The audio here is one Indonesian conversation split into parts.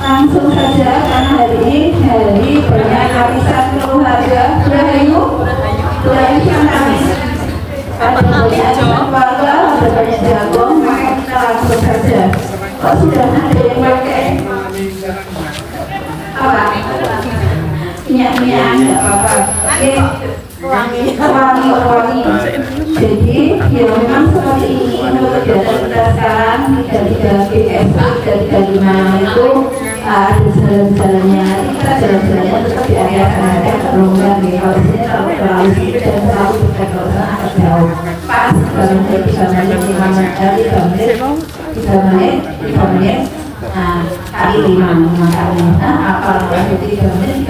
Langsung saja karena hari ini hari banyak arisan keluarga. Rahayu yang kami ada banyak keluarga, ada banyak jagung, maka kita langsung saja. Kok sudah ada yang pakai apa? Minyak-minyak nggak apa-apa. Oke, wangi. Jadi ya memang seperti ini untuk kegiatan kita sekarang 33 BS 335 itu ada jalan-jalannya. Kita jalan-jalannya tetap di area sana terlonggar nih. Kalau di sini terlalu sedikit dan terlalu dekat, kalau sana agak jauh. Pas kalau dari 3 menit 5 menit dari 3 menit kali 5 kali. Kalau dari 3 menit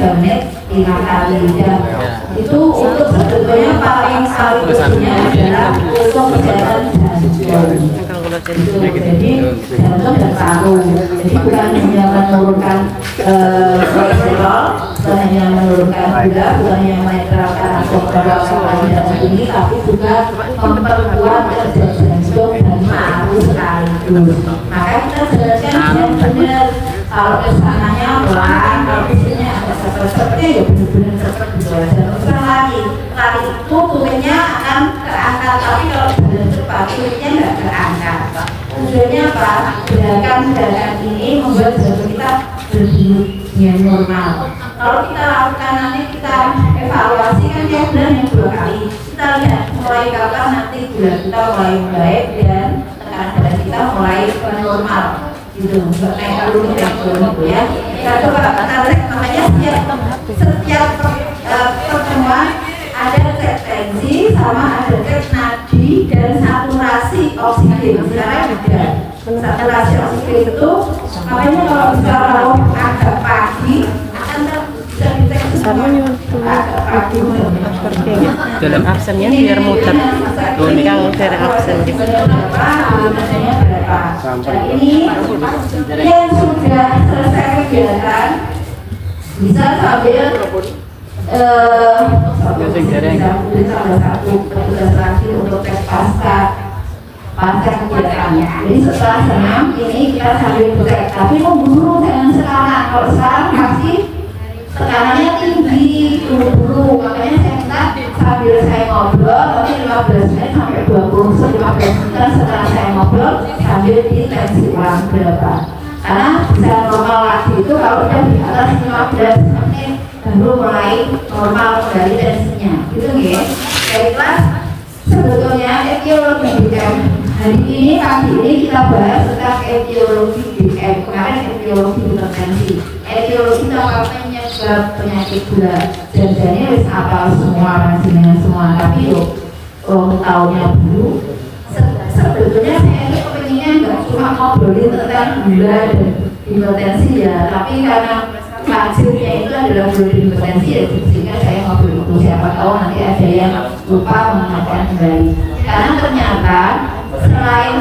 5 kali ya. Itu untuk sebetulnya paling baiknya adalah untuk perjalanan jantung. Jadi jantung dan paru. Jadi bukan hanya menurunkan kolesterol, bukan hanya menurunkan gula, bukan hanya menetralkan atau darah yang tinggi, tapi juga memperkuat kerja jantung dan paru sekaligus. Maka kita jelaskan yang benar. Kalau kesananya pelan, kalau isinya ada seperti ya benar-benar seperti itu aja. Terus lari itu turunnya akan terangkat, tapi kalau berjalan cepat turunnya nggak terangkat. Tujuannya apa? Gerakan ini membuat jantung kita berdenyut yang normal. Kalau kita lakukan nanti kita evaluasi kan tiap bulan yang 2 kali. Kita lihat mulai kapan nanti gula kita mulai baik dan tekanan darah kita mulai normal. Gitu, naik dulu ya. Kita coba kita namanya setiap pertemuan ada cek tensi sama ada cek nadi dan saturasi oksigen. Sekarang ada saturasi oksigen itu makanya kalau misalnya agak pagi akan bisa dicek agak pagi dalam absennya biar muter kalau dari absen gitu. Dan ini yang sudah selesai kegiatan bisa sambil satu petugas lagi untuk tes pasca kegiatannya. Jadi setelah senam ini kita sambil cek, tapi memburu jangan sekarang. Kalau sekarang masih tekanannya tinggi dulu, makanya saya minta sambil saya ngobrol tapi 15 menit sampai 15 menit setelah saya ngobrol sambil ditensi ulang berapa, karena bisa normal lagi itu kalau udah di atas 15 menit baru mulai normal kembali tensinya gitu ya. Baiklah, sebetulnya etiologi BM hari ini pagi ini kita bahas tentang etiologi BM. Kemarin etiologi hipertensi, etiologi apa penyebab penyakit gula dan jadi harus apal semua dengan semua, tapi yuk tahunnya dulu sebetulnya saya itu kepengennya nggak cuma ngobrolin tentang gula dan hipertensi ya, tapi karena hasilnya itu adalah gula dan hipertensi ya, sehingga saya ngobrol itu. Siapa tahu nanti ada yang lupa mengingatkan kembali, karena ternyata selain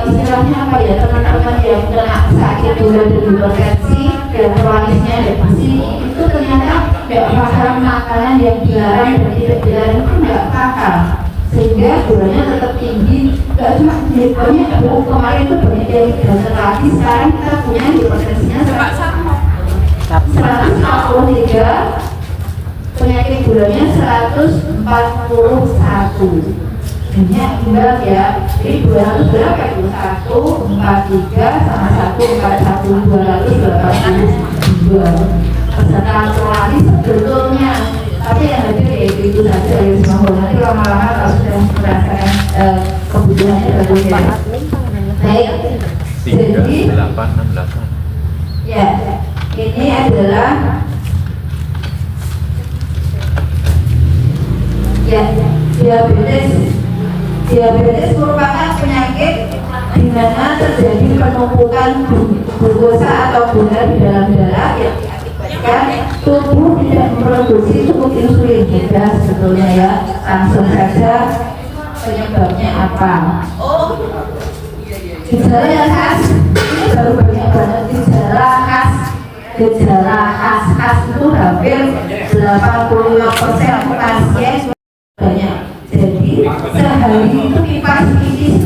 istilahnya apa ya, teman-teman yang kena sakit gula dan hipertensi dan kronisnya depresi itu ternyata nggak paham makanan yang dilarang dan tidak dilarang itu nggak paham, sehingga gulanya tetap tinggi. Nggak cuma banyak kemarin itu banyak yang tidak lagi, sekarang kita punya hipertensinya 143, penyakit gulanya 141. Banyak gula ya, jadi 200 berapa itu? 143 sama 141, 282 peserta asuransi sebetulnya, tapi yang hadir yaitu itu saja ya semua. Nanti lama-lama kalau sudah merasakan kebutuhannya berbeda. Baik, jadi 868 ya, ini adalah ya diabetes. Diabetes merupakan penyakit di mana terjadi penumpukan glukosa atau gula di dalam darah yang diakibatkan tubuh tidak memproduksi cukup insulin. Mudah sebetulnya ya, langsung saja penyebabnya apa? Gejala yang khas, ini baru banyak banget gejala khas. Gejala khas itu hampir 85% pasien banyak. Jadi sehari itu kipas ini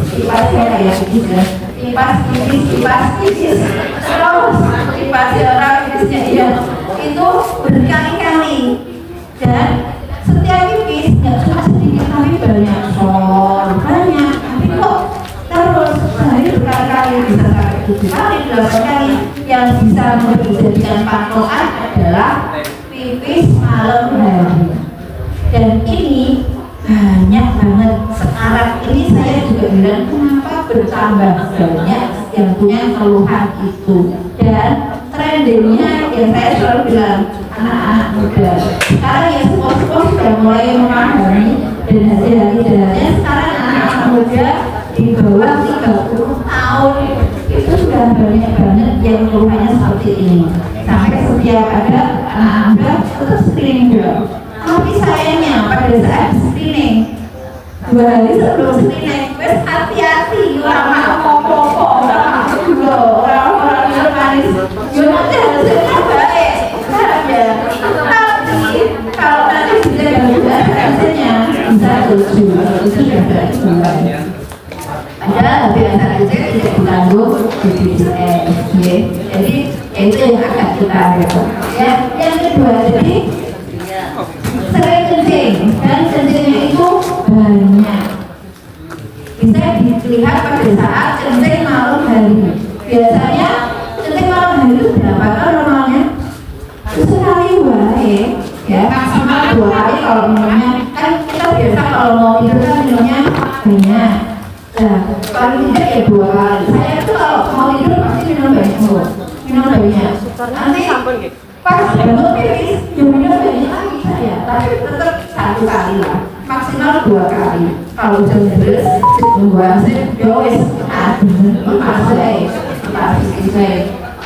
kayak gitu kipas tipis terus kipas orang tipisnya dia itu berkali-kali dan setiap tipis nggak cuma sedikit tapi banyak banyak tapi kok terus sehari berkali-kali bisa sampai 7 kali 8 kali yang bisa menjadikan patokan adalah pipis malam hari dan ini banyak banget sekarang ini saya juga bilang kenapa bertambah banyak yang punya keluhan itu dan trendingnya yang saya selalu bilang anak-anak muda sekarang ya sport sudah mulai memahami dan hasil-hasilnya sekarang anak-anak muda di bawah 30 tahun itu sudah banyak banget yang keluhannya seperti ini sampai setiap ada anak muda tetap screening dulu. Tapi sayangnya pada saat screening 2 hari sebelum screening wes hati-hati orang pokok orang manis nanti hasilnya baik ya tapi kalau nanti bisa juga hasilnya bisa 7 itu sudah baik ada biasa saja tidak ditanggung BPJS jadi itu yang agak kita ya yang kedua jadi sering kencing dan kencingnya itu banyak bisa dilihat pada saat kencing malam hari biasanya kencing malam hari itu berapa kan normalnya? Sekali wae ya maksimal 2 kali kalau minumnya kan kita biasa kalau mau tidur kan minumnya banyak nah paling tidak ya 2 kali saya tuh kalau mau tidur pasti minum banyak nanti pas bangun pipis minum banyak lagi saya tapi tetap 1 kali lah maksimal 2 kali kalau jam terus tunggu hasil yowes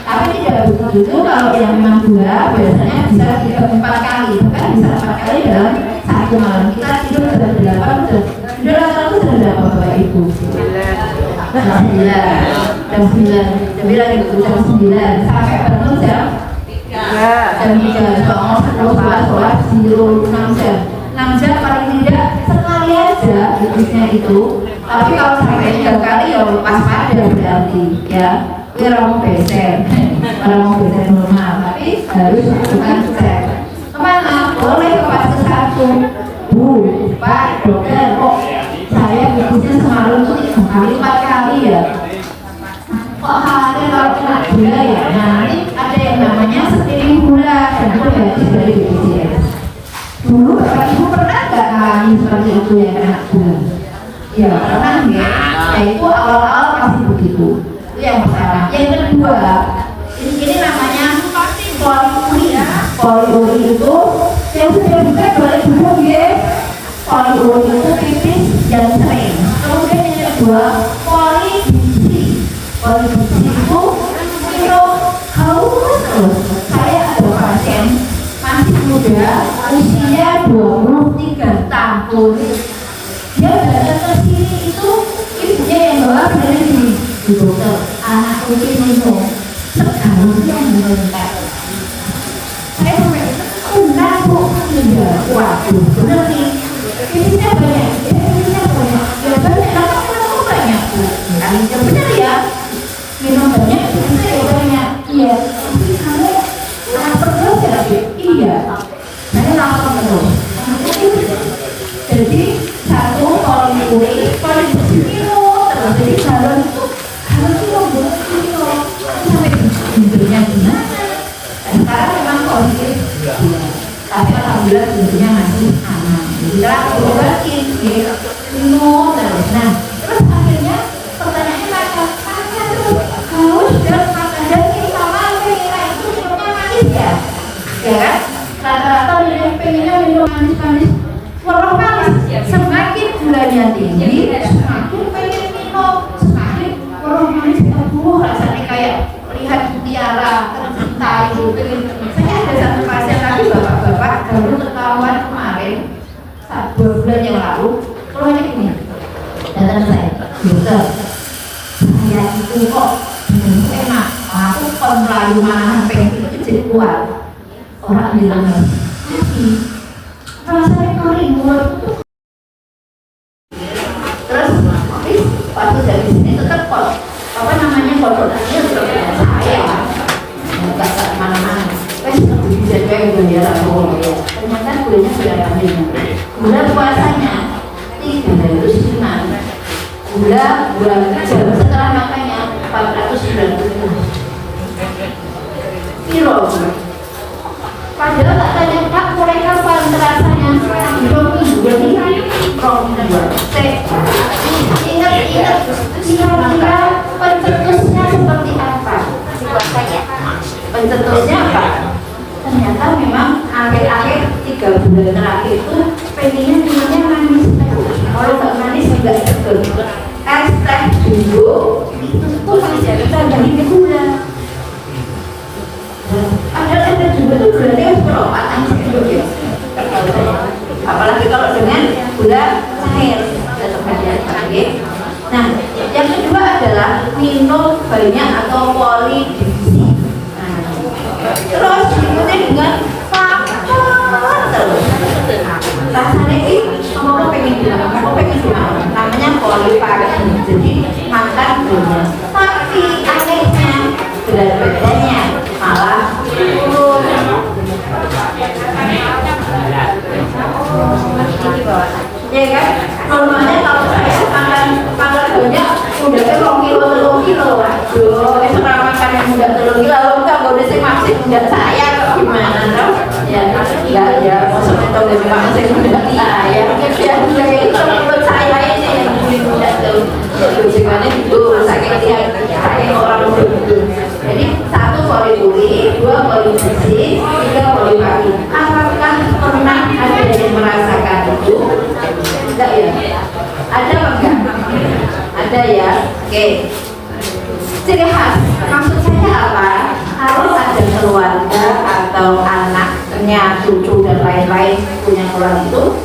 tapi tidak begitu kalau yang memang 2 biasanya bisa 4 kali kan bisa 4 kali dalam 1 malam kita tidur sudah 8 tidur rata-rata sudah berapa Bapak Ibu? Jam 9 jadi lagi jam 9 sampai bangun jam 3 sholat 6 jam 6 jam paling tidak sekali aja hitungannya itu tapi kalau sampai 3 kali ya pas pada berarti ya orang mau beser normal tapi harus lakukan cek kemana? boleh ke fase 1 Bu, Pak, dokter kok saya bikinnya semalam tuh 3 kali 4 kali ya kok hari kalau kena gula ya nah nanti ada yang namanya screening gula dan itu berarti dari BPJS dulu Bapak Ibu pernah nggak alami seperti itu yang kena gula? Ya pernah ya nah itu awal-awal pasti begitu itu yang pertama yang kedua ini namanya poliuri itu yang sudah bisa boleh dulu ya poliuri itu pipis yang sering kemudian yang kedua polibisi itu minum haus terus saya ada pasien masih muda usia 23 tahun dia datang ke sini itu ibunya yang bawa dari sini di dokter anak uji minum seharusnya meningkat saya sampai enggak Bu tidak waduh bener nih ini banyak ya banyak kenapa banyak Bu yang benar ya minum banyak bisa ya banyak iya tapi kamu lapar terus ya iya saya lapar terus jadi 1 poliuri minum terus jadi galon itu sampai bentuknya gimana sekarang memang kondisi tapi alhamdulillah bentuknya masih aman jadi kalau obatin minum terus nah terus akhirnya pertanyaannya makan terus haus dan makan dan ini sama pengennya itu minumnya manis ya kan rata-rata pengennya minum manis warna manis semakin gulanya tinggi semakin pengen minum semakin warna manis rasanya kayak lihat mutiara tercinta itu saya ada 1 pasien lagi bapak-bapak baru ketahuan kemarin 2 bulan yang lalu keluarnya ini datang saya dokter saya itu kok enak aku kon melayu mana sampai itu jadi kuat orang bilang rasanya kering mulut terus waktu dari sini konsultasinya seperti saya, nggak kemana-mana. Bisa kayak bendera ya. Ternyata gulanya sudah habis. Gula puasanya 305. Gula jam setelah makannya 490 kilo. Padahal tak tanya Kak, mulai kapan terasanya? Belum minggu ini. Ingat kira-kira pencetusnya seperti apa? Pencetusnya apa? Ternyata memang akhir-akhir 3 bulan terakhir itu pengennya minumnya manis. Kalau nggak manis juga seger. Es teh dulu itu masih bisa dari gula. Ada juga tuh gulanya perobatan gitu ya. Apalagi kalau dengan gula cair tetap ada lagi. Nah, yang kedua adalah minum banyak atau polidivisi. Terus diikuti dengan faktor terus. Rasanya ini mau pengen gimana? Namanya polifagi. Jadi makan banyak. Tapi anehnya berat badannya malah turun. Ya kan? Normalnya kalau saya makan banyak udah ke 2 kilo. Aduh, sekarang makan yang udah 3 kilo, enggak udah sih masih udah saya kok gimana dong? Ya, maksudnya tahu dari mana saya udah saya. Ya, itu menurut saya ini yang udah tuh. Gimana itu sakit saya orang begitu. Jadi 1 poliduri, 2 polidivisi, 3 polifagi. Apakah pernah ada yang merasakan itu? Enggak ya? Ada apa enggak? Ada ya? Oke. Ciri khas, maksud saya apa? Kalau ada keluarga atau anaknya, cucu dan lain-lain punya keluarga itu,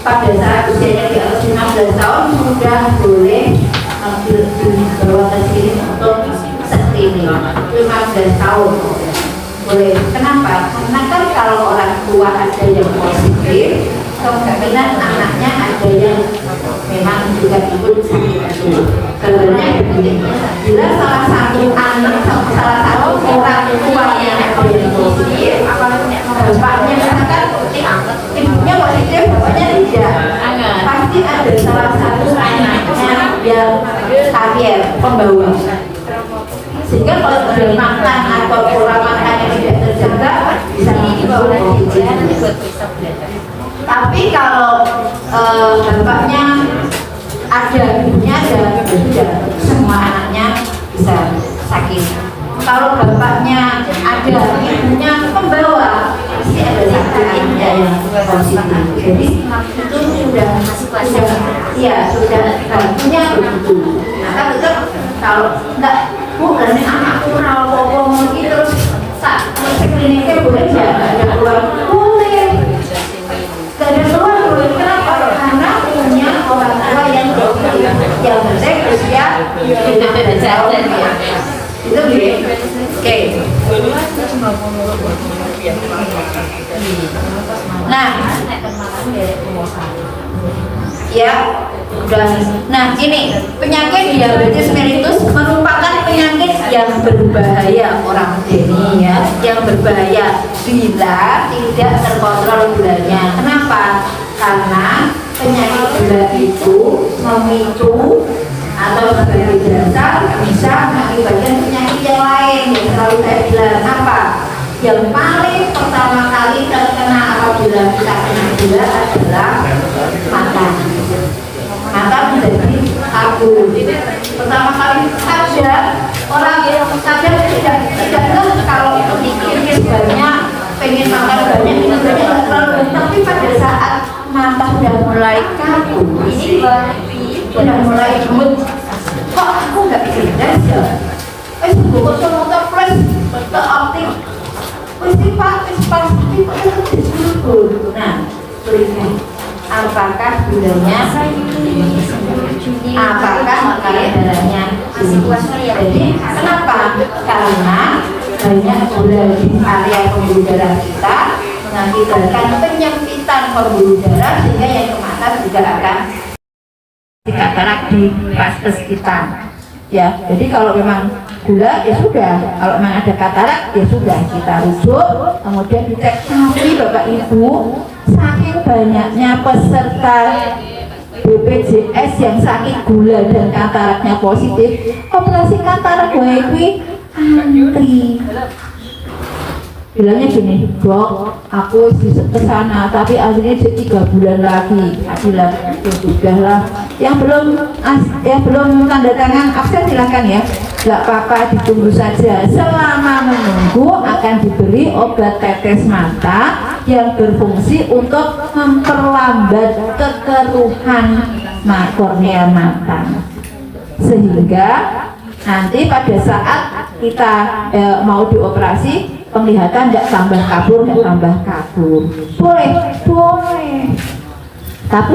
pada saat usianya di atas 15 tahun sudah boleh bawa ke sini untuk screening. 15 tahun boleh. Kenapa? Karena kan kalau orang tua ada yang positif, kemungkinan anaknya ada yang memang juga ikut sakit itu. Sebenarnya begini, bila salah satu orang tuanya ada yang positif, bapaknya misalkan ibunya positif, bapaknya tidak, pasti ada salah satu anaknya yang karier pembawa. Sehingga kalau dia makan atau pola makannya tidak terjaga, bisa menimbulkan tapi kalau bapaknya ada, ibunya ada, sudah semua anaknya bisa sakit. Kalau bapaknya ada, ibunya pembawa, pasti ada sakitnya yang positif. Jadi itu sudah punya begitu. Maka tetap kalau enggak berarti anakku rawo terus saat kliniknya boleh ya, ada keluar boleh. Dari luar boleh. Kenapa? Karena punya orang tua yang penting usia 15 tahun. Itu dia. Oke. Nah, ya, nah ini penyakit diabetes mellitus merupakan penyakit yang berbahaya orang ini ya, yang berbahaya bila tidak terkontrol gulanya. Kenapa? Karena penyakit gula itu memicu atau sebagai dasar bisa mengakibatkan penyakit yang lain yang selalu saya bilang apa? Yang paling pertama kali terkena apabila kita kena gula adalah mata. Mata menjadi abu. Pertama kali ada orang yang sadar tidak kalau itu dikit banyak, pengen makan banyak, minum banyak nggak terlalu, tapi pada saat mata sudah mulai kaku, sudah mulai gemuk, kok aku nggak cerdas ya? Buku motor flash ke optik, pasti pasti nah, tulisnya apakah gulanya, apakah kadar darahnya tinggi. Jadi kenapa? Karena banyak gula di area pembuluh darah kita mengakibatkan penyempitan pembuluh darah sehingga yang ke mata juga akan tidak darah di vaskes kita. Ya, jadi kalau memang gula ya sudah, kalau memang ada katarak ya sudah kita rujuk, kemudian dicek. Tapi Bapak Ibu, saking banyaknya peserta BPJS yang sakit gula dan kataraknya positif, operasi katarak gue antri. Bilangnya gini, Dok, aku bisa ke sana, tapi akhirnya 3 bulan lagi. Aku bilang, ya sudahlah. Yang belum tanda tangan absen silakan ya. Gak apa-apa, ditunggu saja. Selama menunggu akan diberi obat tetes mata yang berfungsi untuk memperlambat kekeruhan kornea mata, sehingga nanti pada saat kita mau dioperasi, penglihatan tidak tambah kabur, boleh, tapi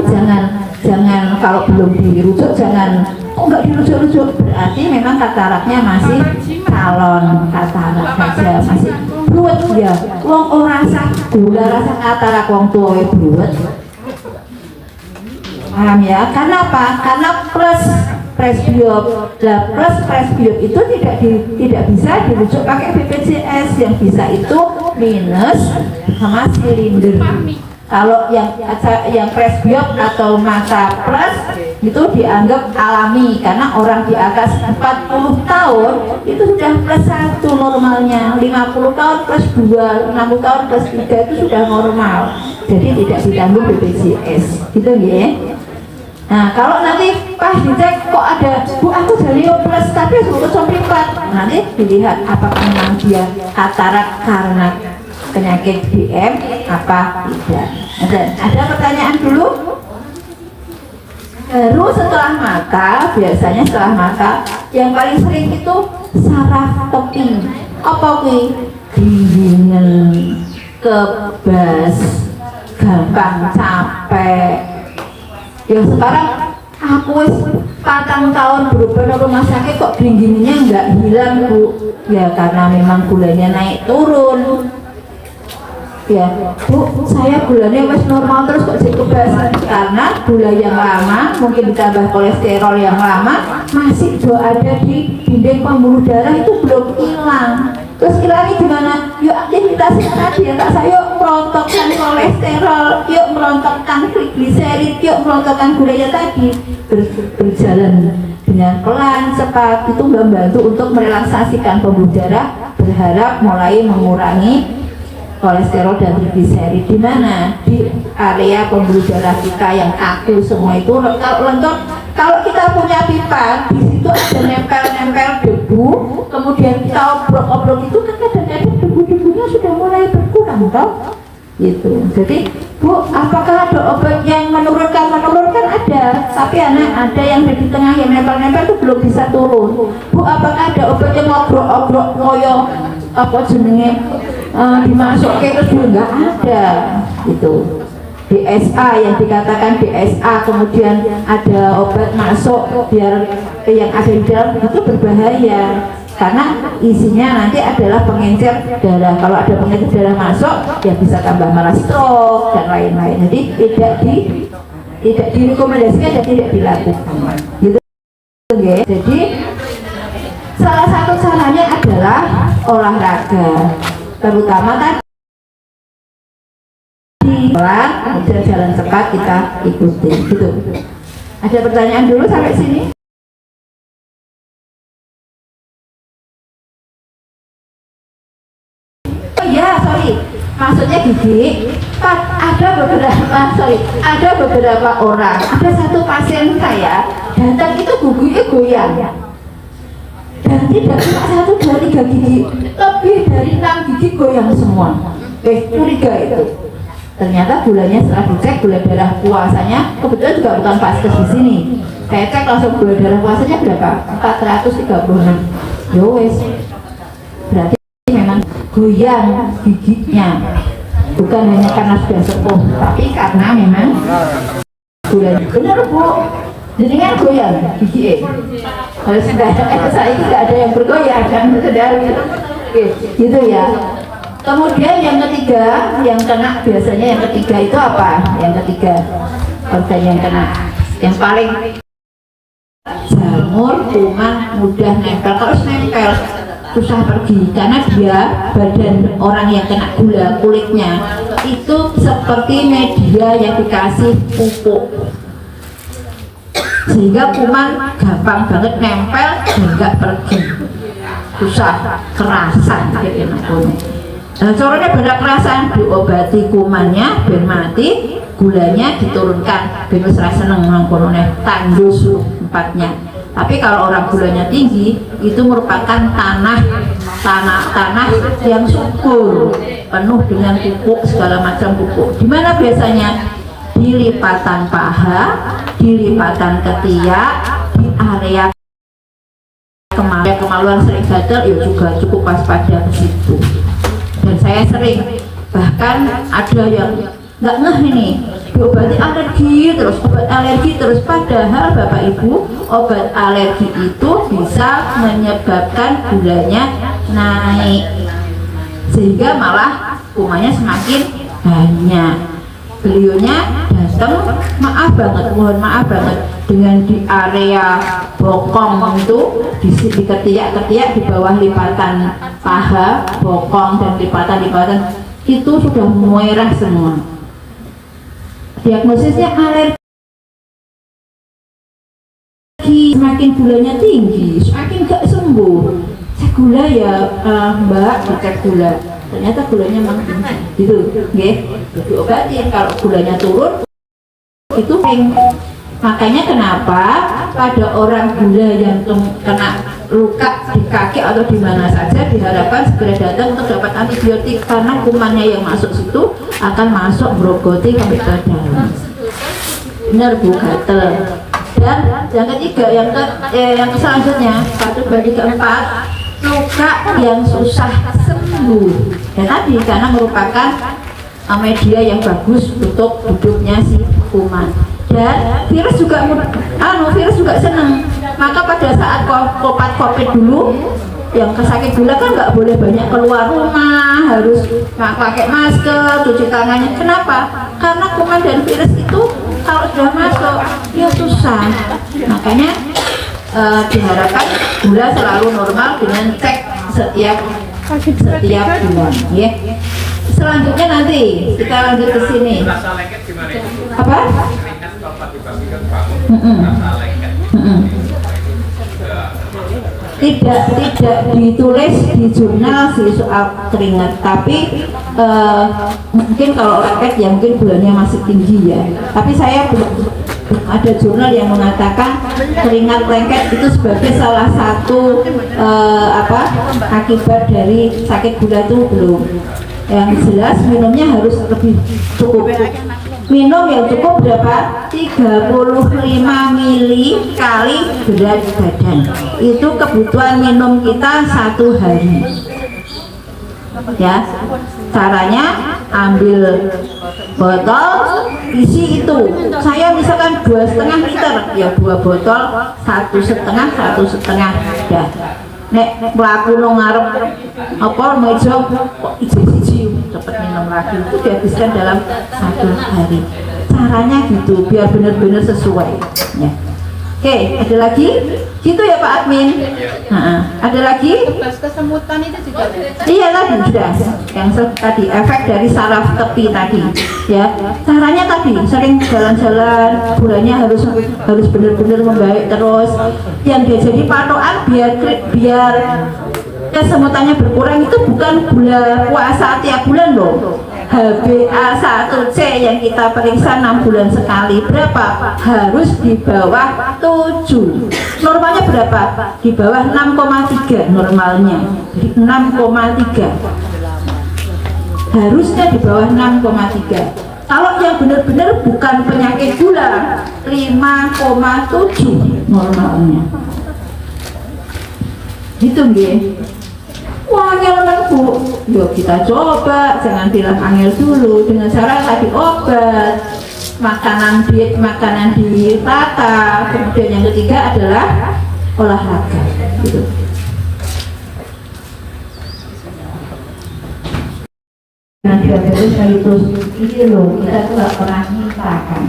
jangan kalau belum dirujuk jangan nggak dirujuk, berarti memang kataraknya masih calon katarak saja, masih bluet ya. Wong ora rasa gula rasa katarak wong tuwa bluet, paham ya? Karena apa? Karena plus presbiop. Nah, plus presbiop itu tidak bisa dirujuk pakai BPJS, yang bisa itu minus sama silinder. Kalau yang presbiop atau mata plus itu dianggap alami, karena orang di atas 40 tahun itu sudah plus 1 normalnya, 50 tahun plus 2, 60 tahun plus 3 itu sudah normal, jadi tidak ditanggung BPJS gitu ya. Nah, kalau nanti pas dicek kok ada, Bu aku jalio plus tapi harus sompripat, nanti dilihat apakah memang dia katarak karena penyakit DM apa tidak. Ada pertanyaan dulu? Baru setelah mata, biasanya setelah mata yang paling sering itu saraf tepi. Apa kuwi? Dingin, kebas, gampang capek. Yang sekarang aku wis 4 tahun berubah rumah sakit kok dingginnya nggak hilang, Bu. Ya karena memang gulanya naik turun. Ya, Bu, saya gulanya wis normal terus kok jadi kebas, karena gula yang lama mungkin ditambah kolesterol yang lama masih ada di dinding pembuluh darah, itu belum hilang. Terus hilangnya gimana? Yuk aktivitasnya tadi ya Kak, saya merontokkan kolesterol, yuk merontokkan trigliserid, yuk merontokkan gulanya tadi, berjalan dengan pelan, cepat, itu membantu untuk merelaksasikan pembuluh darah, berharap mulai mengurangi kolesterol dan trigliserid. Di mana? Di area pembuluh darah kita yang kaku semua itu lentok. Kalau kita punya pipa, di situ ada nempel-nempel debu, kemudian kita obrok-obrok itu kan kadang-kadang debu-debunya sudah mulai berkurang toh? Gitu. Jadi, Bu, apakah ada obat yang menurunkan ada, tapi ada yang di tengah yang nempel-nempel itu belum bisa turun. Bu, apakah ada obat yang obrok-obrok koyo apa jenenge dimasukin terus juga nggak ada gitu. DSA yang dikatakan DSA, kemudian ada obat masuk biar yang ada di dalam itu berbahaya karena isinya nanti adalah pengencer darah. Kalau ada pengencer darah masuk ya bisa tambah malah stroke dan lain-lain. Jadi tidak direkomendasikan dan tidak dilakukan gitu ya. Jadi salah satu caranya adalah olahraga, terutama tadi pelan, kemudian jalan cepat kita ikuti gitu. Ada pertanyaan dulu sampai sini? Oh ya, sorry, maksudnya gigi. Ada beberapa orang, ada satu pasien saya datang itu giginya goyang dan tidak cuma 1, 2, 3 gigi, lebih dari 6 gigi goyang semua. Curiga itu. Ternyata gulanya setelah dicek, gula darah puasanya kebetulan juga bukan vaskes di sini. Saya cek langsung gula darah puasanya berapa? 436. Yowes. Berarti memang goyang giginya. Bukan hanya karena sudah sepuh, tapi karena memang gulanya. Benar, Bu. Jadi kan goyang gigi. Kalau sudah saya tidak ada yang bergoyang kan, sudah gitu ya. Kemudian yang ketiga, yang kena biasanya yang ketiga itu apa? Yang ketiga organ yang kena, yang paling jamur, kuman mudah nempel. Kalau nempel susah pergi karena dia badan orang yang kena gula kulitnya itu seperti media yang dikasih pupuk, sehingga kuman gampang banget nempel dan nggak pergi, susah kerasan gitu namanya. Nah, caranya beda kerasan, diobati kumannya biar mati, gulanya diturunkan biar serasa seneng mangkonone tandus empatnya. Tapi kalau orang gulanya tinggi itu merupakan tanah yang subur, penuh dengan pupuk, segala macam pupuk. Di mana biasanya? Di lipatan paha, di lipatan ketiak, di area kemaluan sering gatal, ya juga cukup waspada ke situ. Dan saya sering, bahkan ada yang nggak ngeh ini, diobati alergi terus, obat alergi terus, padahal Bapak Ibu, obat alergi itu bisa menyebabkan gulanya naik, sehingga malah kumannya semakin banyak. Beliaunya datang, mohon maaf banget, dengan di area bokong itu, di ketiak-ketiak, di bawah lipatan paha, bokong dan lipatan-lipatan itu sudah merah semua. Diagnosisnya alergi, semakin gulanya tinggi, semakin gak sembuh. Cek gula ya Mbak, cek gula, ternyata gulanya memang tinggi gitu, diobatin. Kalau gulanya turun itu ring. Makanya kenapa pada orang gula yang kena luka di kaki atau di mana saja diharapkan segera datang untuk dapat antibiotik, karena kumannya yang masuk situ akan masuk brogoti sampai ke dalam. Benar Bu, gatel. Dan yang ketiga, yang selanjutnya, satu bagi keempat, luka yang susah sembuh. Dan tadi karena merupakan media yang bagus untuk hidupnya si kuman. Dan virus juga senang. Maka pada saat COVID dulu, yang kesakit gula kan nggak boleh banyak keluar rumah, harus pakai masker, cuci tangannya. Kenapa? Karena kuman dan virus itu kalau sudah masuk ya susah. Makanya diharapkan gula selalu normal dengan cek setiap bulan, ya. Selanjutnya nanti kita lanjut ke sini. Apa? Tidak ditulis di jurnal sih soal keringat, tapi mungkin kalau rakyat ya mungkin gulanya masih tinggi ya. Tapi saya belum ada jurnal yang mengatakan keringat lengket itu sebagai salah satu akibat dari sakit gula itu belum. Yang jelas minumnya harus lebih cukup. Minum yang cukup berapa? 35 mili kali berat badan. Itu kebutuhan minum kita satu hari. Ya, caranya ambil botol, isi itu. Saya misalkan 2,5 liter, ya 2 botol, 1,5 dah. Nek mlaku nang ngarep apa meja kok iji cepet minum lagi, itu dihabiskan dalam satu hari. Caranya gitu biar benar-benar sesuai ya. Oke, ada lagi? Gitu ya Pak Admin? Ada lagi? Tugas kesemutan itu juga iya tadi sudah, yang tadi efek dari saraf tepi tadi ya. Caranya tadi sering jalan-jalan, gulanya harus benar-benar membaik terus. Yang dia jadi patokan biar kesemutannya berkurang itu bukan gula puasa tiap bulan loh. HbA1c yang kita periksa 6 bulan sekali berapa? Harus di bawah 7. Normalnya berapa? Di bawah 6,3 normalnya. Jadi 6,3. Harusnya di bawah 6,3. Kalau yang benar-benar bukan penyakit gula 5,7 normalnya. Gitu nggih. Wah, angel Bu. Yuk kita coba, jangan bilang angel dulu dengan cara tadi obat, makanan ditata, kemudian yang ketiga adalah olahraga. Gitu. Nah, terus ini loh, kita tuh gak pernah minta kan.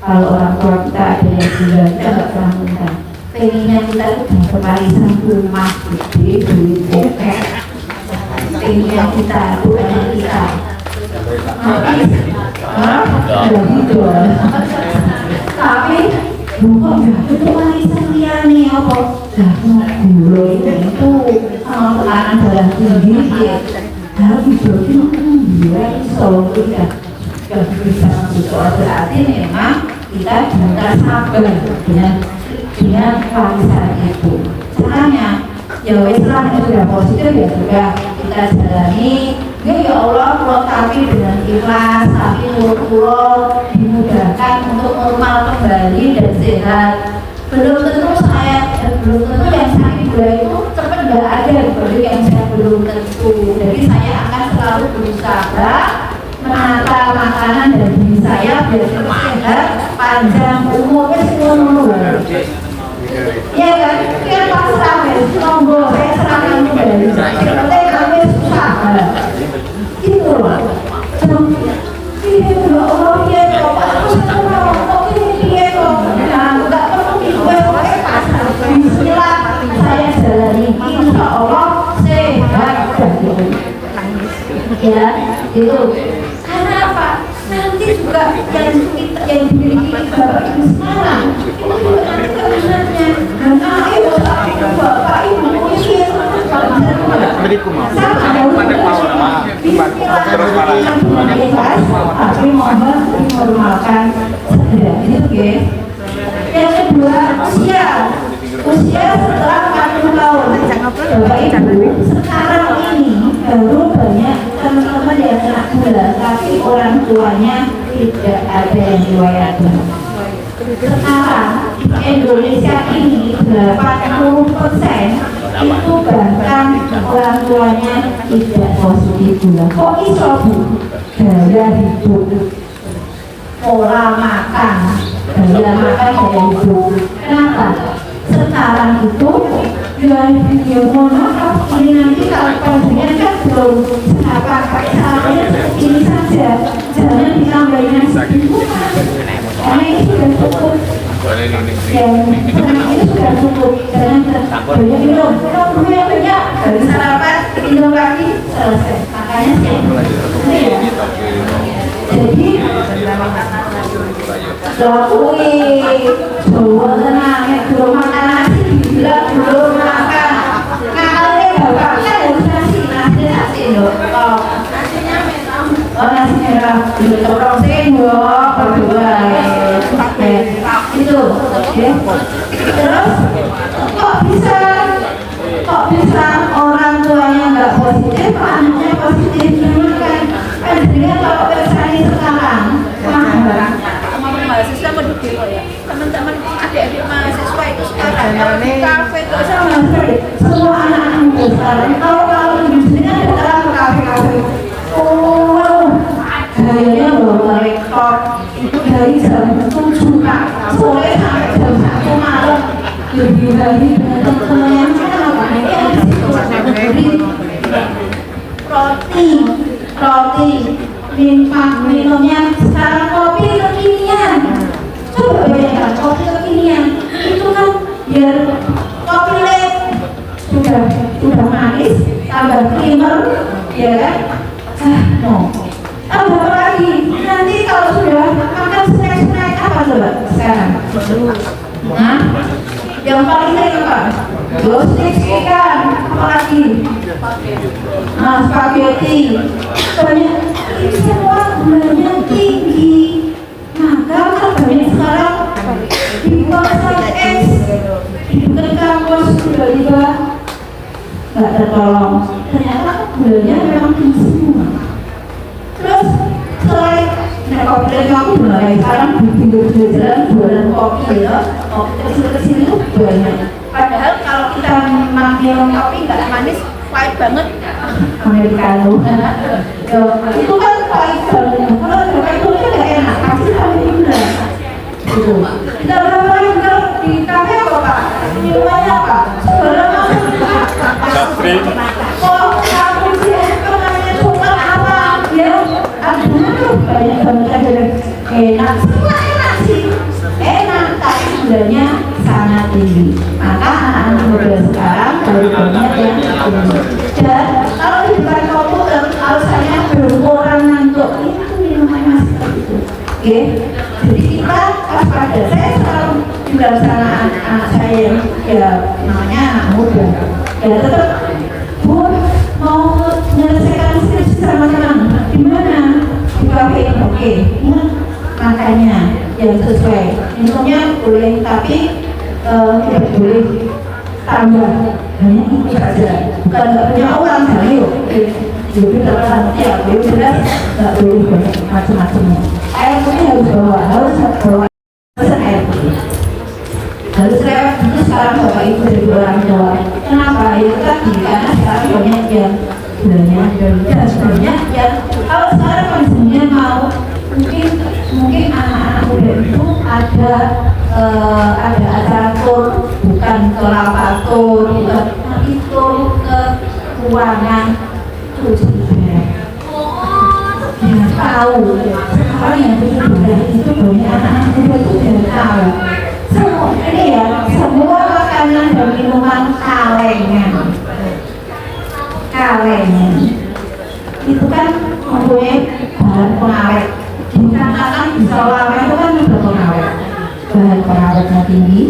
Kalau orang tua kita ada yang gila, kita gak pernah minta. pengennya kita itu dapat warisan rumah gede, duit bokeh. Pengennya kita itu anak kita. Gitu. Tapi bukan itu warisan liane apa? Dulu itu tekanan darah tinggi ya. Harus dijodohin dia selalu tidak bisa berarti memang kita juga sabar dengan warisan itu. Caranya ya wes lah itu sudah positif ya sudah kita jalani. Ya Allah, kalau tapi dengan ikhlas, tapi pulau dimudahkan untuk normal kembali dan sehat. Belum tentu yang sakit gula itu cepat nggak ada, seperti yang saya belum tentu. Jadi saya akan selalu berusaha menata makanan dan diri saya biar sehat, panjang umurnya semua nomor. Iya kan? Kita pasrah ya, nomor saya serahkan kembali. Seperti kami susah. Gitu loh. Iya Allah, iya Bapak. Bismillah saya jalani, insya Allah sehat ya itu. Karena apa? Nanti juga yang dimiliki Bapak Ibu sekarang itu juga nanti kebenarnya. Karena ayo Bapak Ibu ini tapi mohon dinormalkan segera itu ya. Yang kedua, usia setelah 40 tahun. Bapak Ibu, sekarang ini baru banyak teman-teman yang kena gula, tapi orang tuanya tidak ada yang riwayatkan. Sekarang Indonesia ini 80% itu bahkan orang tuanya tidak positif gula. Kok iso Bu? Gaya hidup, pola makan, gaya hidup. Kenapa? Sekarang itu ya mohon maaf, ini nanti kalau konsumen kan belum pakai salahnya ini saja, jangan ditambahin nasi karena ini sudah cukup. Ini sudah cukup, jangan banyak minum dulu yang banyak dari sarapan minum lagi selesai. Makanya jadi lakui Jawa tenang, belum makan nasi dibilang belum makan. Ngakalnya bapaknya harus nasi loh. Oh nasi merah, ditorong sendok, berdua itu, ya. Terus kok bisa orang tuanya nggak positif, anaknya positif gimana kan? Dengan kalau persani sekarang, mahasiswa mendukung ya teman-teman adik-adik mahasiswa itu sekarang di kafe itu sama semua anak-anak muda sekarang kalau di sini ada dalam kafe-kafe gayanya bawa rekor itu dari jam 7 Kak sore sampai jam 1 malam lebih lagi dengan teman-teman yang kenapa roti minumnya sekarang kopi kekinian. Coba bayangkan kopi kekinian itu kan biar kopi led sudah manis tambah creamer ya kan. Tambah apa lagi nanti kalau sudah makan snack apa coba sekarang. Nah yang paling sering apa? Gostik ikan apalagi spaghetti banyak. Ini semua gulanya tinggi, maka banyak sekarang di pasar es di dekat kampus tiba-tiba nggak tertolong. Ternyata gulanya memang tinggi semua. Terus selain kopi aku mulai sekarang di pinggir jalan jualan kopi ya, kopi kecil-kecil itu banyak. Padahal kalau kita minum kopi nggak manis, pahit banget. Americano itu kan pahit banget. Kalau Americano itu nggak enak, pasti kami gula. Gitu. Kita berapa lagi di kafe apa Pak? Minumannya apa? Sebenarnya kok kamu sih namanya coklat apa? Ya, aduh banyak banget ada enak, semua enak sih, enak tapi gulanya sangat tinggi. banyak yang dan kalau di depan komputer alasannya berumpuran ngantuk itu minumannya seperti itu. Oke, jadi kita waspada. Saya selalu bilang sama anak saya yang ya namanya anak muda, ya tetap Bu mau menyelesaikan skripsi sama teman di mana di kafe. Oke, ingat makanya yang sesuai minumnya boleh tapi tidak boleh tambah, hanya itu saja, bukan nggak punya uang kan yuk jadi terlalu ya jelas nggak boleh banyak macam-macamnya. Air putih harus bawa pesan air putih harus lewat itu. Sekarang bapak ibu dari orang Jawa kenapa ya tadi karena sekarang banyak yang banyak yang kalau sekarang kondisinya mau mungkin anak-anak muda itu ada acara tur, bukan ke laborator, bukan itu ke ruangan cuci baju. Dia tahu sekarang yang cuci baju itu banyak anak-anak muda itu tidak tahu. Semua ini ya, semua makanan dan minuman kalengan itu kan mempunyai bahan pengawet. Dikatakan bisa lama itu kan juga pengawet. Bahan pengawetnya tinggi,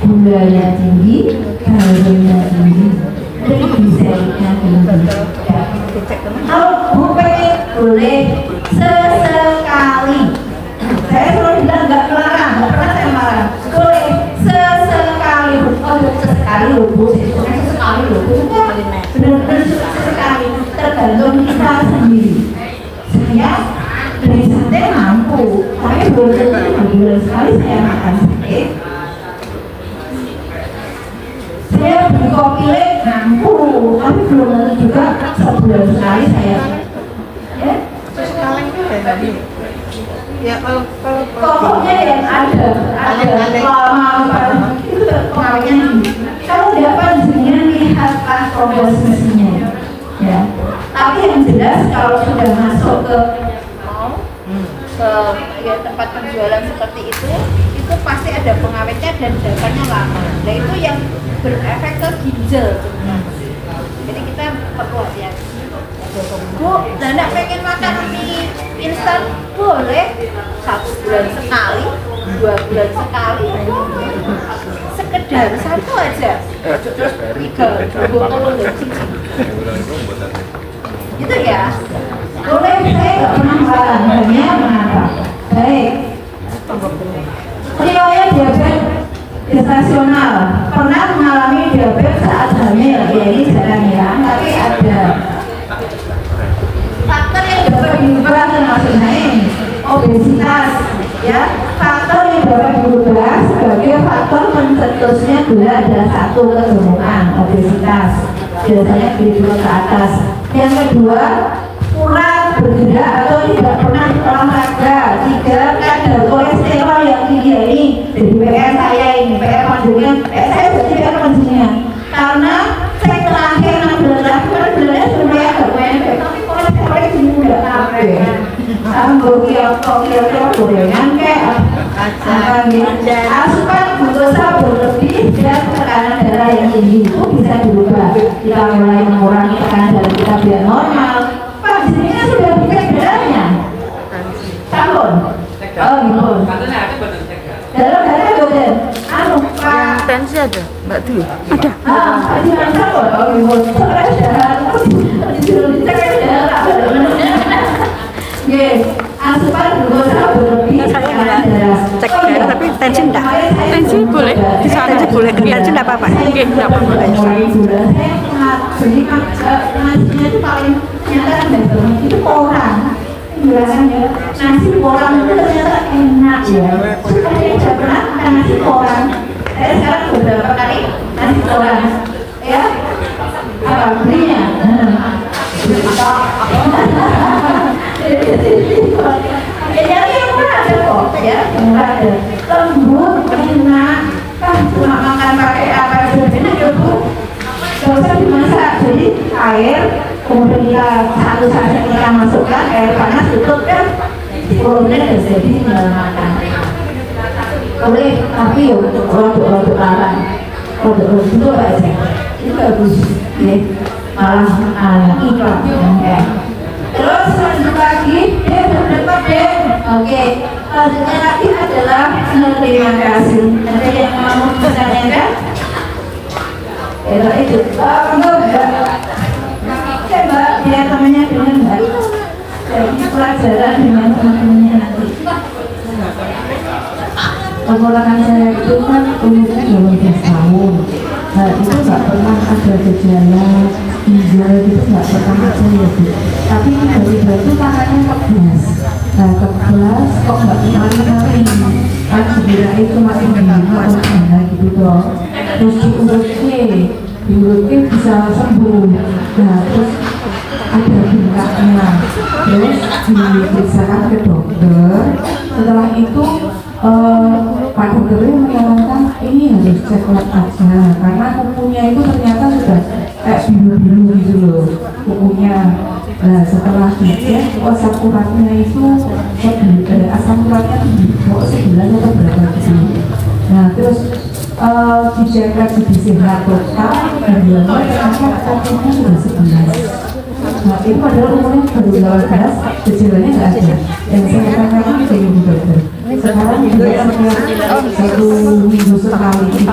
gulanya tinggi, kalorinya tinggi, gliseriknya tinggi. Kalau Bu pengen boleh sesekali. Saya selalu bilang nggak melarang, nggak pernah saya marah. Boleh sesekali, sesekali loh Bu, sesekali loh Bu, benar-benar sesekali. Tergantung kita sendiri. Saya dari sate mampu, tapi belum tentu bulan sekali saya makan sate. Saya beli kopi lek mampu, tapi belum tentu juga sebulan sekali saya. Ya, Sesekali itu ya kalau pokoknya yang ada lama itu pengawetnya tinggi. Kalau dapat jenengan lihat pas komposisinya, ya. Tapi yang jelas kalau sudah masuk ke ya, tempat penjualan seperti itu pasti ada pengawetnya dan dagannya lama. Nah itu yang berefek ke ginjal. Jadi kita perlu hati-hati. Bu, tidak pengen makan mie instan boleh 1 bulan sekali, 2 bulan sekali, sekedar satu aja. Terus 3 botol cincin. Itu ya. Boleh, saya nggak pernah melarang, hanya mengapa. Baik. Riwayat diabetes gestasional, pernah mengalami diabetes saat hamil, ya ini jarang ya, tapi ada. Faktor yang dapat diubah termasuk ini obesitas, ya. Faktor yang dapat diubah sebagai faktor pencetusnya gula adalah 1 kegemukan, obesitas, biasanya di ke atas. Yang kedua, kurang bergerak atau tidak pernah olahraga. 3, kadar kolesterol yang tinggi ini. Jadi PR saya ini, PR panjangnya, saya berarti PR panjangnya. Karena saya terakhir 6 bulan terakhir, sebenarnya supaya agak pendek, tapi kolesterolnya tinggi udah sampai. Kira-kira gorengan kayak asupan glukosa berlebih dan tekanan darah yang tinggi itu bisa dirubah. Kita mulai mengurangi tekanan darah kita biar normal. Pak, di sini kan sudah bukan darahnya. Tahun. Oh, gitu. Dalam darah boten. Pak. Tensi ada, Mbak Dwi. Ada. Di mana kok? Oh, gitu. Soalnya darah disuruh dicek darah. Yes, asupan glukosa berlebih tekanan darah. Cek darah tapi tensi enggak. Tensi boleh, tensi boleh, tensi enggak apa-apa. Oke, enggak apa-apa. Jadi nasinya itu paling ternyata itu porang. Penjelasannya nasi porang itu ternyata enak ya. Saya tidak pernah makan nasi porang. Saya sekarang beberapa kali nasi porang. Ya, apa belinya? Ya yang murah ada kok ya, murah ada. Lembut, enak. Kan cuma makan pakai apa saja ya Bu. Gak usah dimasak, jadi air kemudian kita satu saja kita masukkan air panas tutup kan 10 menit jadi tinggal makan. Boleh, tapi yuk produk larang. produk itu apa aja itu bagus ya malah iklan ya. Terus lanjut lagi dia berdebat deh. Oke, selanjutnya lagi adalah terima kasih. Ada yang mau bertanyakan? Itu enggak. Coba dia temannya dengan baik. Jadi pelajaran dengan teman-temannya nanti. Keponakan saya itu kan umurnya 12 tahun. Nah itu nggak pernah ada gejala ginjal gitu, nggak pernah ada ya Bu. Tapi tiba-tiba itu tangannya kebas. Nah kebas kok nggak kemarin-kemarin. Kan sebenarnya itu masih mengganggu atau gimana gitu toh. Terus diurutnya bisa sembuh. Nah terus ada bengkaknya. Terus diperiksakan ke dokter. Setelah itu Pak dokternya menyarankan ini harus cek lab aja karena kukunya itu ternyata sudah kayak biru-biru gitu loh kukunya. Nah setelah dicek asam uratnya itu asam uratnya kok 9 atau berapa gitu. Nah terus dicek lagi di sehat total dan ternyata kukunya sudah 11. Nah itu adalah umurnya baru 18, gejalanya nggak ada. Yang saya tanyakan ke ibu dokter. Sekarang juga setiap 1 minggu sekali itu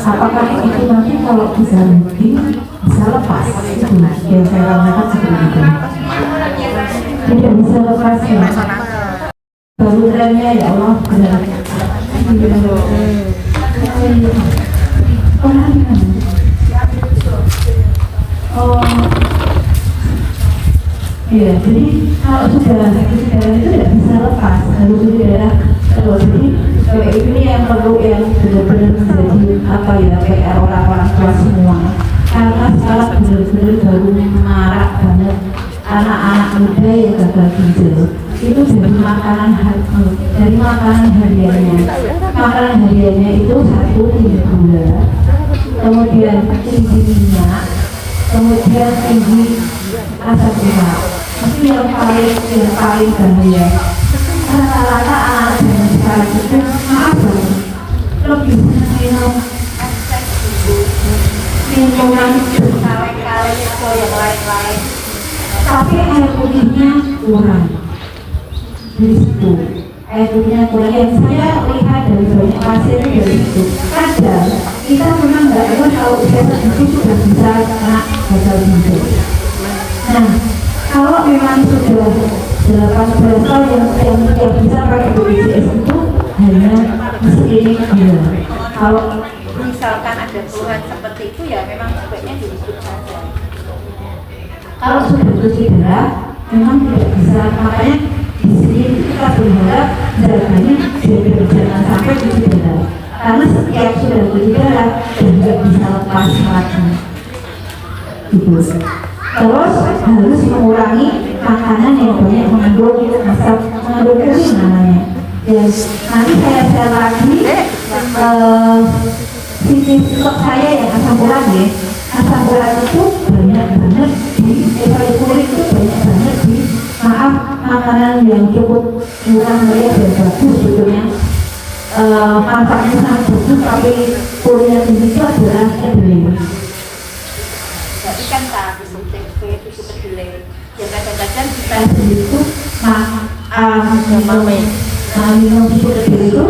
apakah itu nanti kalau bisa rutin bisa lepas itu yang saya tanyakan seperti itu. Tidak bisa lepas ya. Balurannya ya Allah benar. Iya, jadi kalau sudah sakit darah itu tidak bisa lepas harus di daerah terus. Jadi ini yang perlu yang benar-benar menjadi apa ya PR orang-orang tua semua. Karena sekarang benar-benar baru marak banget anak-anak muda yang gagal ginjal itu dari makanan hariannya. Makanan hariannya itu 1 tinggi gula, kemudian tinggi minyak, kemudian tinggi asam urat. Ini yang paling bahaya. Rata-rata anak zaman sekarang itu maaf loh, lebih minum minuman kaleng-kaleng atau yang lain-lain. Tapi air putihnya kurang. Di situ air putihnya kurang. Yang saya lihat dari banyak pasien dari situ. Kadang kita memang nggak tahu kalau usia tertentu sudah bisa kena gagal ginjal. Nah, kalau memang sudah 18 tahun yang bisa pakai BPJS itu hanya screening dia. Kalau misalkan ada keluhan seperti itu ya memang sebaiknya dirujuk saja. Kalau sudah cuci darah memang tidak bisa, makanya di sini kita berharap jawabannya jangan sampai cuci darah. Karena setiap sudah cuci darah tidak bisa lepas lagi. Gitu. Terus harus mengurangi makanan yang banyak mengandung kurin namanya. Ya, nanti saya share lagi sisi stok saya yang asam urat ya. Asam urat itu banyak banget di kurin itu banyak banget di makanan yang cukup murah meriah dan bagus sebetulnya. Manfaatnya sangat bagus tapi kurin yang tinggi itu adalah kedelai. Jadi kan tak itu kedelai. Ya kadang-kadang kita itu minum susu kedelai itu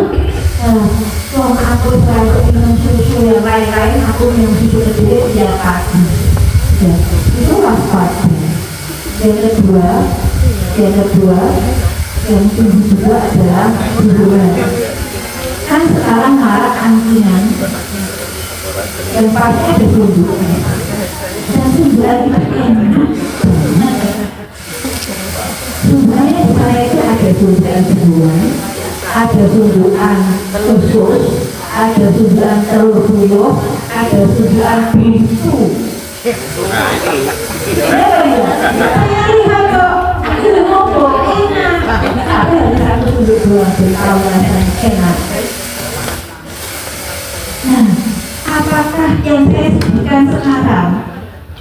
aku selalu minum susu yang lain-lain, aku minum susu kedelai setiap pagi ya, itu waspada. Yang kedua yang tinggi juga adalah hubungan. Kan sekarang marak angkinan yang pasti ada hubungan dan sumber itu enak. Sumbernya di sana itu ada sundukan sebulan, ada sundukan usus, ada sundukan telur puyuh, ada sundukan bisu. Saya lihat kok, itu ngobrol enak. Tapi ada satu sunduk doang, tahu rasanya enak. Nah, apakah yang saya sebutkan sekarang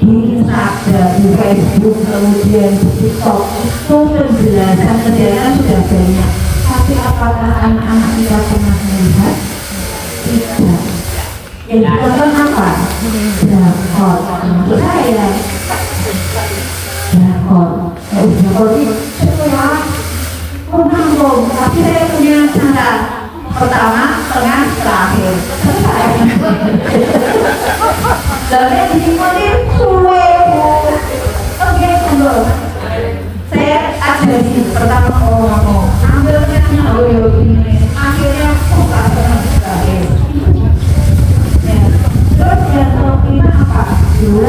di Instagram, di Facebook, kemudian di TikTok itu penjelasan kesehatan sudah banyak, tapi apakah anak-anak kita pernah melihat? tidak. Yang ditonton apa? Drakor. Maksud saya drakor. Drakor itu ya nanggung, tapi saya punya cara pertama, tengah, terakhir. Dan di sini suwe oke tunggu. Saya ada di pertama ngomong, ambilnya ini, akhirnya buka terakhir. Terus yang kelima apa? Dua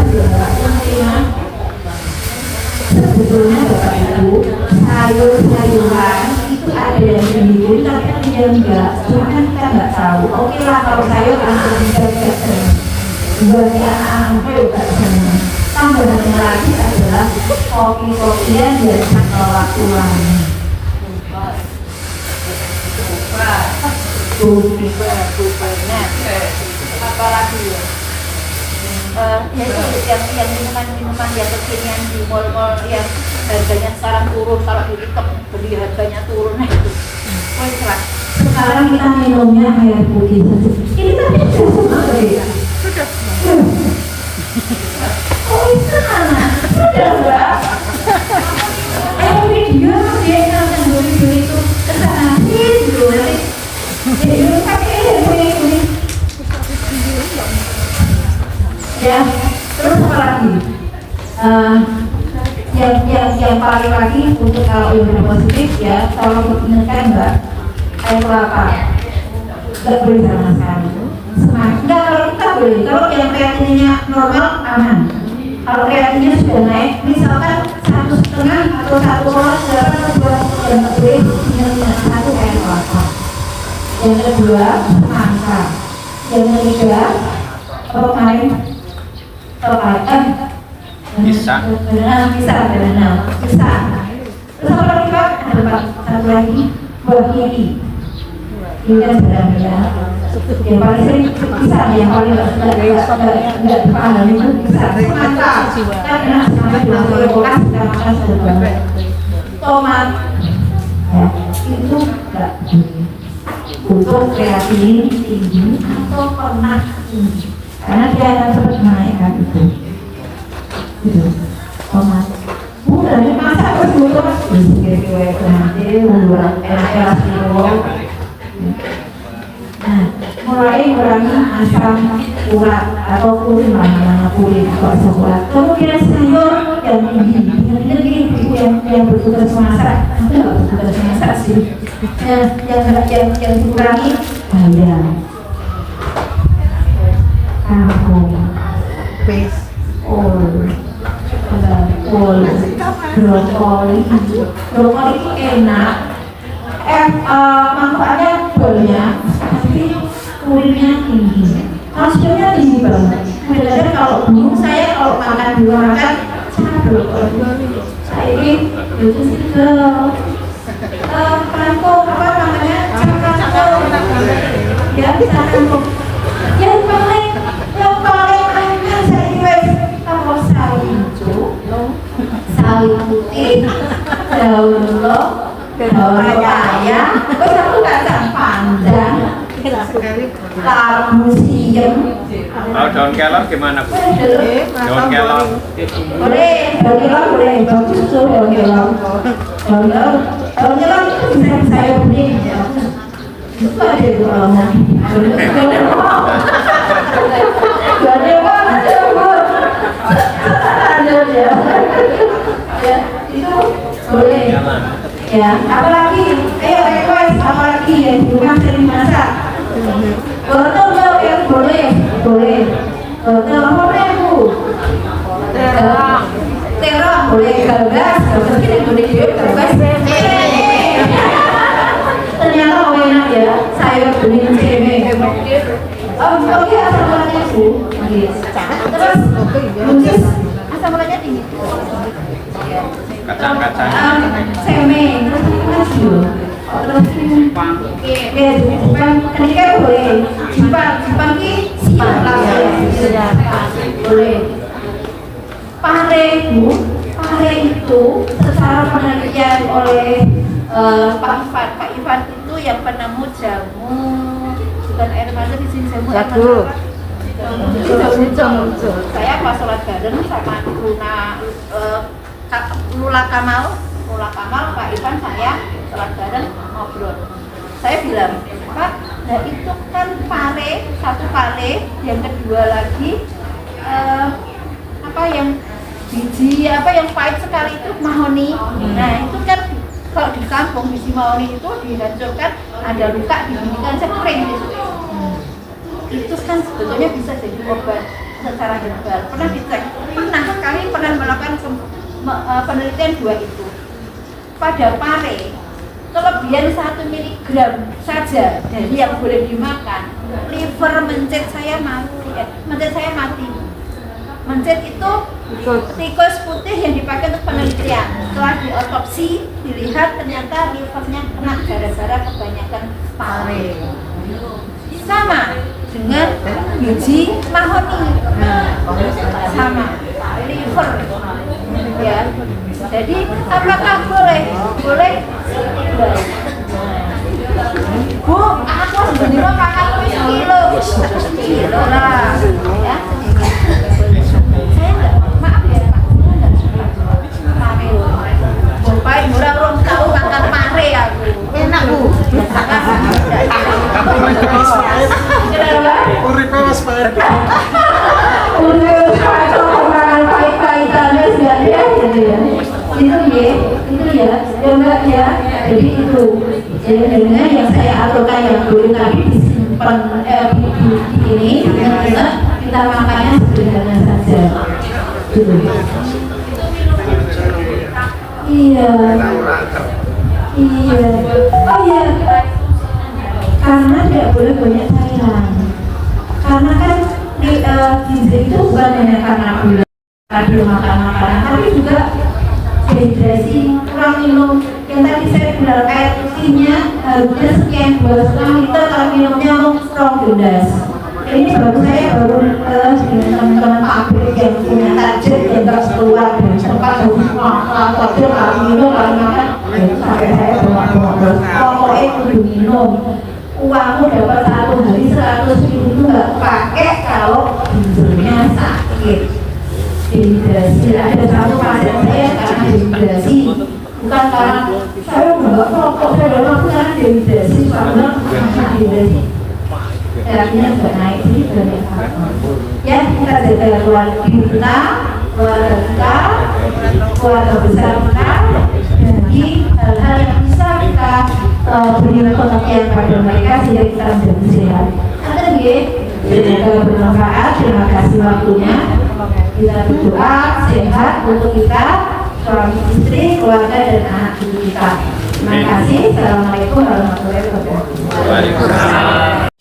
sebetulnya Bapak Ibu, sayur-sayuran itu ada yang dihitung tapi ada yang enggak, cuma kan kita nggak tahu. Oke lah kalau sayur langsung bisa banyak angka juga senang. Tambahannya lagi adalah kopi-kopian dari tanggal waktu lain. Apalagi ya? Ya itu yang minuman yang kekinian di mall-mall yang harganya sekarang turun, kalau di TikTok beli harganya turun itu. Oh itulah. Sekarang kita minumnya air putih saja. Ini kan sudah semua sudah. Oh itu mana? Sudah enggak? Video dia yang video itu kesana sih dulu nanti. Jadi pakai ini. Ya, terus apa lagi? Yang paling lagi untuk kalau yang positif ya, kalau ingatkan Mbak, air kelapa nggak boleh sama sekali. Enggak, kalau kita boleh. Kalau yang kreatinnya normal aman. Kalau kreatinnya sudah naik, misalkan 1,5 atau 1,8 yang nggak boleh minum satu air kelapa. Yang kedua semangka. Yang ketiga kemarin Pisang. Pisang. Terus apa lagi Pak? Ada satu lagi buah kiwi. Ini kan sedangnya. Yang paling sering pisang, yang paling nggak dipahami itu pisang. Semangka. Karena semangka juga kulkas kita makan sedang. Tomat. Ya, itu nggak untuk kreatin tinggi atau pernah tinggi. Karena dia akan terus menaikkan itu. Tomat. Udah masak terus dulu. Kira-kira nanti enak-enak dulu. Nah, mulai kurangi asam urat atau kurin mana kurin atau asam urat. Kemudian sayur yang tinggi. Yang bertugas masak, itu nggak bertugas masak sih. Yang dikurangi bayam. Kangkung, brokoli itu enak, manfaatnya banyak, tapi kurirnya tinggi, kalsiumnya tinggi banget. Benar kalau dulu saya kalau makan di luar makan, saya brokoli, saya ini itu ke kangkung apa namanya, kangkung, ya bisa kangkung. Yang paling aneh saya kira kalau sawi hijau, sawi putih, daun lok, daun pepaya, terus aku kacang panjang, labu siam. Kalau daun kelor gimana Bu? Daun kelor. Boleh, bagus tuh daun kelor. Daun kelor itu bisa saya beli. Itu ada itu lama. Ada banget ya, itu boleh. Ya, apalagi, request apalagi yang di rumah sering masak. Wortel yang boleh. Wortel apa Bu? Terong boleh, gabas. Gabas kita boleh juga gabas. Ternyata enak ya, saya beli ceme. Oke, asam uratnya Bu. Terus, buncis asam uratnya tinggi. Kacang-kacang. Ceme, terus nasi. Terus ketika boleh. Jepang ki siap lah. Boleh. Pare Bu, pare itu secara penelitian oleh Pak Ivan itu yang penemu jamu bukan air mata di sini saya mau air Lagu. mata. Saya pas sholat bareng sama Lula Kamal Pak Ivan, saya sholat bareng ngobrol. Saya bilang, Pak, nah itu kan pale, satu pale, yang kedua lagi apa yang biji apa yang pahit sekali itu mahoni. Nah itu kan kalau di kampung biji mahoni itu dihancurkan, ada luka dibunyikan kering gitu. Itu kan sebetulnya bisa jadi obat secara herbal. Pernah dicek, kami pernah melakukan penelitian dua itu. Pada pare kelebihan 1 mg saja dari yang boleh dimakan, liver mencit saya mati. Mencit itu tikus putih yang dipakai untuk penelitian. Setelah diotopsi, dilihat ternyata livernya kena gara-gara kebanyakan pare. Sama dengan biji mahoni, sama liver, ya. Jadi apakah boleh? Bu, aku sebenarnya makan kilo lah, ya. Saya enggak, maaf ya Pak, saya enggak suka pare. Bapak murah orang tahu makan pare aku. Enak Bu. Uripe wis pahit. Itu ya, enggak ya. Jadi itu dengan yang saya aturkan yang dulu tadi disimpan di ini kita makannya sederhana saja. Gitu. Iya. Oh iya. Karena tidak boleh banyak cairan. Karena kan gizi itu bukan hanya karena gula, tadi makan makanan, tapi juga dehidrasi, kurang minum. Yang tadi saya bilang air putihnya harusnya sekian 2,5 liter, kalau minumnya mau strong gelas. Ini baru dengan teman-teman pabrik yang punya target yang terus keluar dari tempat target kalau minum kalau makan sampai saya bawa terus pokoknya kudu minum. Uangmu dapat 1 hari 100.000 itu nggak pakai kalau ginjalnya sakit. Dehidrasi, ada satu pasien saya karena dehidrasi, bukan karena saya nggak rokok, saya udah mampu karena dehidrasi, karena dehidrasi terapinya nggak naik, jadi banyak hal. Ya, kita jaga keluarga kita, keluarga besar kita, bagi hal-hal yang bisa kita beri pengertian pada mereka sehingga kita menjadi sehat. Ada ya, semoga bermanfaat. Terima kasih waktunya. Kita berdoa sehat untuk kita, suami istri, keluarga dan anak cucu kita. Terima kasih. Assalamualaikum warahmatullahi wabarakatuh. Waalaikumsalam.